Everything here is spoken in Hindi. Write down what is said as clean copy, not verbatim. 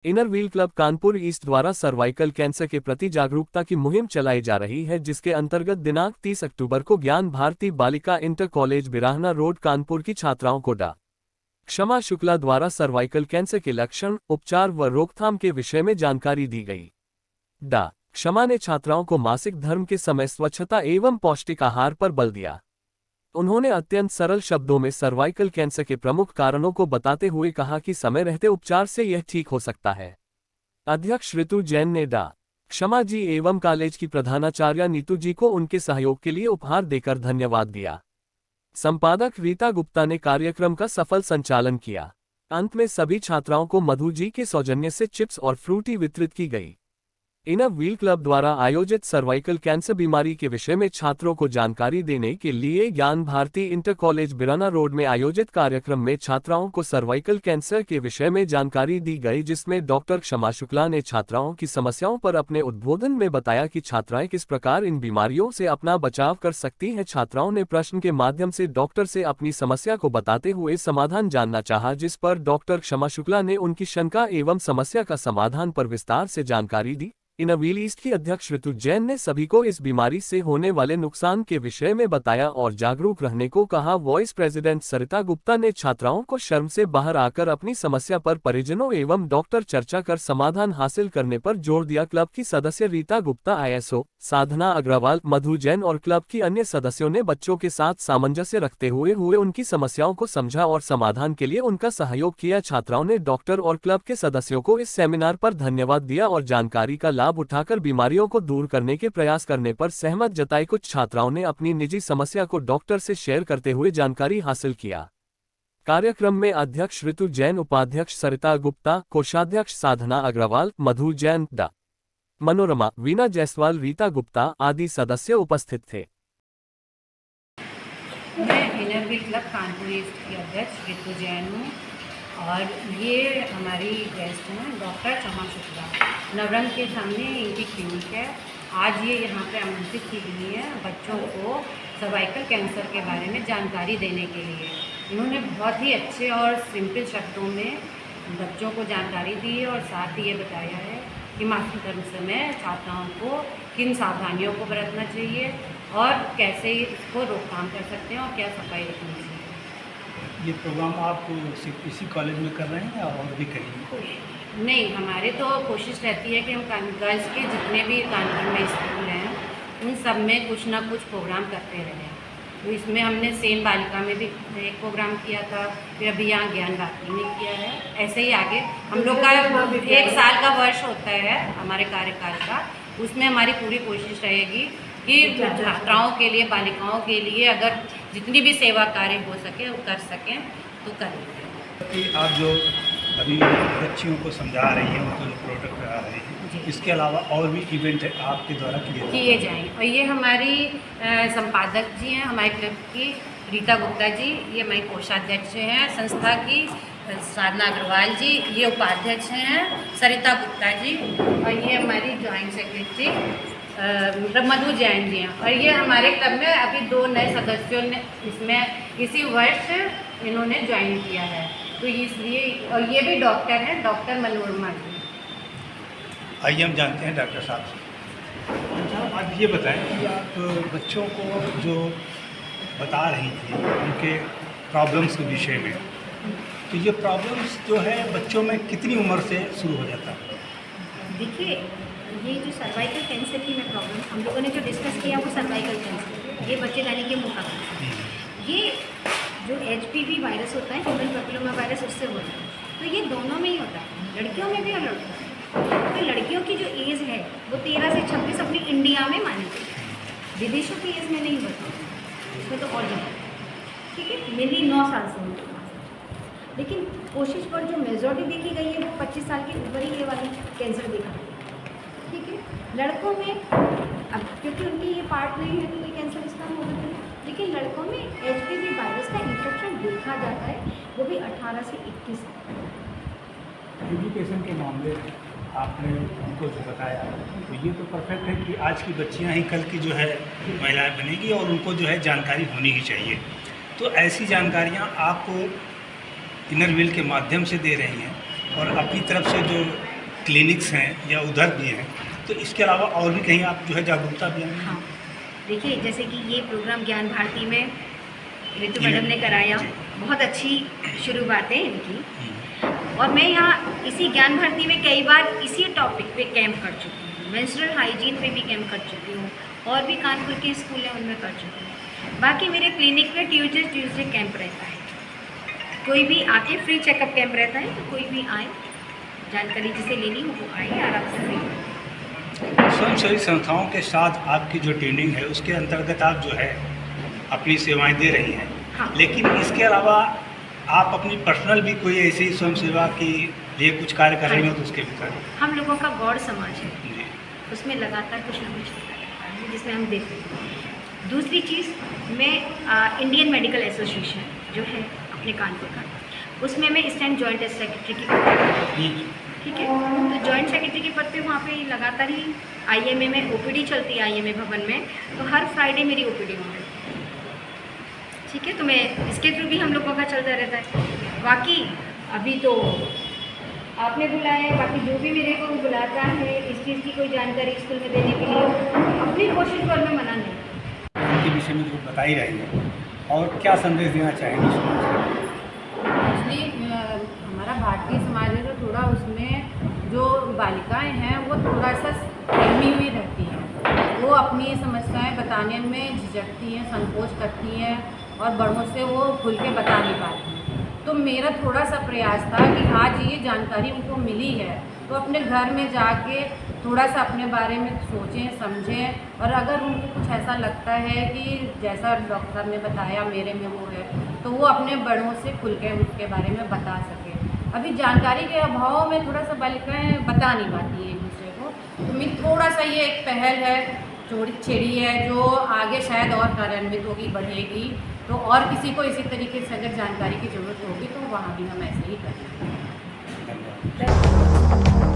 Inner wheel club Kanpur east द्वारा सर्वाइकल कैंसर के प्रति जागरूकता की मुहिम चलाई जा रही है, जिसके अंतर्गत दिनांक 30 अक्टूबर को ज्ञान भारती बालिका इंटर कॉलेज बिराहना रोड कानपुर की छात्राओं को डा. क्षमा शुक्ला द्वारा सर्वाइकल कैंसर के लक्षण, उपचार व रोकथाम के विषय में जानकारी दी गई। डा. क्षमा ने छात्राओं को मासिक धर्म के समय स्वच्छता एवं पौष्टिक आहार पर बल दिया। उन्होंने अत्यंत सरल शब्दों में सर्वाइकल कैंसर के प्रमुख कारणों को बताते हुए कहा कि समय रहते उपचार से यह ठीक हो सकता है। अध्यक्ष ऋतु जैन ने डा. क्षमा जी एवं कॉलेज की प्रधानाचार्य नीतू जी को उनके सहयोग के लिए उपहार देकर धन्यवाद दिया। संपादक रीता गुप्ता ने कार्यक्रम का सफल संचालन किया। अंत में सभी छात्राओं को मधु जी के सौजन्य से चिप्स और फ्रूटी वितरित की गई। इनर व्हील क्लब द्वारा आयोजित सर्वाइकल कैंसर बीमारी के विषय में छात्रों को जानकारी देने के लिए ज्ञान भारती इंटर कॉलेज बिराना रोड में आयोजित कार्यक्रम में छात्राओं को सर्वाइकल कैंसर के विषय में जानकारी दी गई, जिसमें डॉक्टर क्षमा शुक्ला ने छात्राओं की समस्याओं पर अपने उद्बोधन में बताया कि छात्राएं किस प्रकार इन बीमारियों से अपना बचाव कर सकती हैं। छात्राओं ने प्रश्न के माध्यम से डॉक्टर से अपनी समस्या को बताते हुए समाधान जानना चाहा, जिस पर डॉक्टर क्षमा शुक्ला ने उनकी शंका एवं समस्या का समाधान पर विस्तार से जानकारी दी। इनर व्हील ईस्ट की अध्यक्ष ऋतु जैन ने सभी को इस बीमारी से होने वाले नुकसान के विषय में बताया और जागरूक रहने को कहा। वाइस प्रेसिडेंट सरिता गुप्ता ने छात्राओं को शर्म से बाहर आकर अपनी समस्या पर परिजनों एवं डॉक्टर चर्चा कर समाधान हासिल करने पर जोर दिया। क्लब की सदस्य रीता गुप्ता, ISO, साधना अग्रवाल, मधु जैन और क्लब की अन्य सदस्यों ने बच्चों के साथ सामंजस्य रखते हुए उनकी समस्याओं को समझा और समाधान के लिए उनका सहयोग किया। छात्राओं ने डॉक्टर और क्लब के सदस्यों को इस सेमिनार पर धन्यवाद दिया और जानकारी का लाभ उठाकर बीमारियों को दूर करने के प्रयास करने पर सहमत जताई। कुछ छात्राओं ने अपनी निजी समस्या को डॉक्टर से शेयर करते हुए जानकारी हासिल किया। कार्यक्रम में अध्यक्ष ऋतु जैन, उपाध्यक्ष सरिता गुप्ता, कोषाध्यक्ष साधना अग्रवाल, मधु जैन, डा. मनोरमा, वीना जायसवाल, रीता गुप्ता आदि सदस्य उपस्थित थे। मैं inner wheel club Kanpur east की अध्यक्ष ऋतु जैन हूँ और ये हमारी गेस्ट हैं डॉक्टर क्षमा शुक्ला। नवरंग के सामने इनकी क्लिनिक है। आज ये यहाँ पे आमंत्रित की गई है बच्चों को सर्वाइकल कैंसर के बारे में जानकारी देने के लिए। इन्होंने बहुत ही अच्छे और सिंपल शब्दों में बच्चों को जानकारी दी है और साथ ही ये बताया है कि मासिक धर्म समय छात्राओं को किन सावधानियों को बरतना चाहिए और कैसे इसको रोकथाम कर सकते हैं और क्या सफाई रखनी चाहिए। ये प्रोग्राम आप सिर्फ इसी कॉलेज में कर रहे हैं या और भी करेंगे? नहीं, हमारे तो कोशिश रहती है कि हम गर्ल्स के जितने भी कानपुर में स्कूल हैं उन सब में कुछ ना कुछ प्रोग्राम करते रहें। तो इसमें हमने सेन बालिका में भी एक प्रोग्राम किया था, फिर अभी यहाँ ज्ञान भारती में किया है। ऐसे ही आगे हम लोग का 1 साल का वर्ष होता है हमारे कार्यकाल का, उसमें हमारी पूरी कोशिश रहेगी कि छात्राओं के लिए, बालिकाओं के लिए अगर जितनी भी सेवा कार्य हो सके वो कर सकें तो करें। आप जो अभी बच्चियों को समझा रही हैं, उनको जो प्रोडक्ट करा रहे हैं, इसके अलावा और भी इवेंट आपके द्वारा किए जाएँ। और ये हमारी संपादक जी हैं हमारे क्लब की, रीता गुप्ता जी, ये हमारी कोषाध्यक्ष हैं संस्था की, साधना अग्रवाल जी, ये उपाध्यक्ष हैं सरिता गुप्ता जी, और ये हमारी जॉइंट सेक्रेटरी मधु जैन जी हैं। और ये हमारे क्लब में अभी 2 नए सदस्यों ने इसमें इसी वर्ष इन्होंने ज्वाइन किया है, तो इसलिए। और ये भी डॉक्टर हैं, डॉक्टर मनोरमा जी। आइए हम जानते हैं डॉक्टर साहब से। अच्छा, आप ये बताएं कि आप बच्चों को जो बता रही थी उनके प्रॉब्लम्स के विषय में, तो ये प्रॉब्लम्स जो है बच्चों में कितनी उम्र से शुरू हो जाता है? देखिए, ये जो सर्वाइकल कैंसर की मैं प्रॉब्लम हम लोगों ने जो डिस्कस किया वो सर्वाइकल कैंसर, ये बच्चे दाने के मुँह का कैंसर, ये जो HPV वायरस होता है, ह्यूमन पैपिलोमा वायरस, उससे होता है। तो ये दोनों में ही होता है, लड़कियों में भी और लड़कों में। तो लड़कियों की जो एज है वो 13 से 26 अपनी इंडिया में मानी गई है, विदेशों की एज में नहीं होता, इसमें तो और ज़्यादा, ठीक है, मेनली 9 साल से होती है। लेकिन कोशिश पर जो मेजॉरिटी देखी गई है वो 25 साल के ऊपर ही ये वाली कैंसर देखा है, ठीक है। लड़कों में अब क्योंकि उनकी ये पार्ट नहीं है तो कोई कैंसर इसका होगा नहीं, लेकिन लड़कों में HPV वायरस का इन्फेक्शन देखा जाता है, वो भी 18 से 21 साल। एजुकेशन के मामले में आपने उनको जो बताया, तो ये तो परफेक्ट है कि आज की बच्चियां ही कल की जो है महिलाएं बनेगी और उनको जो है जानकारी होनी ही चाहिए। तो ऐसी जानकारियां आपको इनर व्हील के माध्यम से दे रही हैं और अपनी तरफ से जो क्लिनिक्स हैं या उधर भी हैं, तो इसके अलावा और भी कहीं आप जो है जागरूकता अभियान में? हाँ, देखिए जैसे कि ये प्रोग्राम ज्ञान भारती में ऋतु जी, मैडम ने कराया, जी। बहुत अच्छी शुरुआत है इनकी। हम्म, और मैं यहाँ इसी ज्ञान भारती में कई बार इसी टॉपिक पे कैंप कर चुकी हूँ, मेंस्ट्रुअल हाइजीन पे भी कैंप कर चुकी हूँ, और भी कानपुर के स्कूल हैं उनमें कर चुकी हूँ। बाकी मेरे क्लिनिक में ट्यूसडे कैंप रहता है, कोई भी आके फ्री चेकअप कैंप रहता है, तो कोई भी आए, जानकारी जिसे लेनी हो वो आए आराम से लें। स्वयंसेवी संस्थाओं के साथ आपकी जो ट्रेनिंग है उसके अंतर्गत आप जो है अपनी सेवाएं दे रही हैं, हाँ। लेकिन इसके अलावा आप अपनी पर्सनल भी कोई ऐसी स्वयं सेवा के लिए कुछ कार्य कर रही हो तो उसके भी हम लोगों का गौड़ समाज है, जी। उसमें लगातार कुछ ना कुछ होता रहता है जिसमें हम देते हैं। दूसरी चीज़, मैं इंडियन मेडिकल एसोसिएशन जो है अपने कानपुर का, उसमें मैं स्टैंड जॉइंट सेक्रेटरी की पद पे हूँ, ठीक है। तो जॉइंट सेक्रेटरी के पद पे वहाँ पे लगातार ही आईएमए में ओपीडी चलती है, आईएमए भवन में, तो हर फ्राइडे मेरी ओपीडी वहाँ है, ठीक है। तो मैं इसके थ्रू भी हम लोगों का चलता रहता है। बाकी अभी तो आपने बुलाया है, बाकी जो भी मेरे को बुलाता है इस चीज़ की कोई जानकारी स्कूल में देने के लिए, अपनी कोशिश पर मैं मना नहीं। के विषय में जो बता ही रही है, और क्या संदेश देना चाहेंगे समाज को? एक्चुअली हमारा भारतीय समाज है तो थोड़ा उसमें जो बालिकाएं हैं वो थोड़ा सा सहमी हुई रहती हैं, वो अपनी समस्याएं बताने में झिझकती हैं, संकोच करती हैं, और बड़ों से वो खुल के बता नहीं पाती हैं। तो मेरा थोड़ा सा प्रयास था कि आज ये जानकारी उनको मिली है तो अपने घर में जाके थोड़ा सा अपने बारे में सोचें समझें, और अगर उनको कुछ ऐसा लगता है कि जैसा डॉक्टर साहब ने बताया मेरे में वो है, तो वो अपने बड़ों से खुल के उसके बारे में बता सकें। अभी जानकारी के अभाव में थोड़ा सा बालिकाएं बता नहीं पाती है एक दूसरे को, तो मेरी थोड़ा सा ये एक पहल है, छेड़ी है, जो आगे शायद और कार्यान्वित होगी, बढ़ेगी, तो और किसी को इसी तरीके से अगर जानकारी की ज़रूरत होगी तो वहाँ भी हम ऐसे ही करेंगे। धन्यवाद।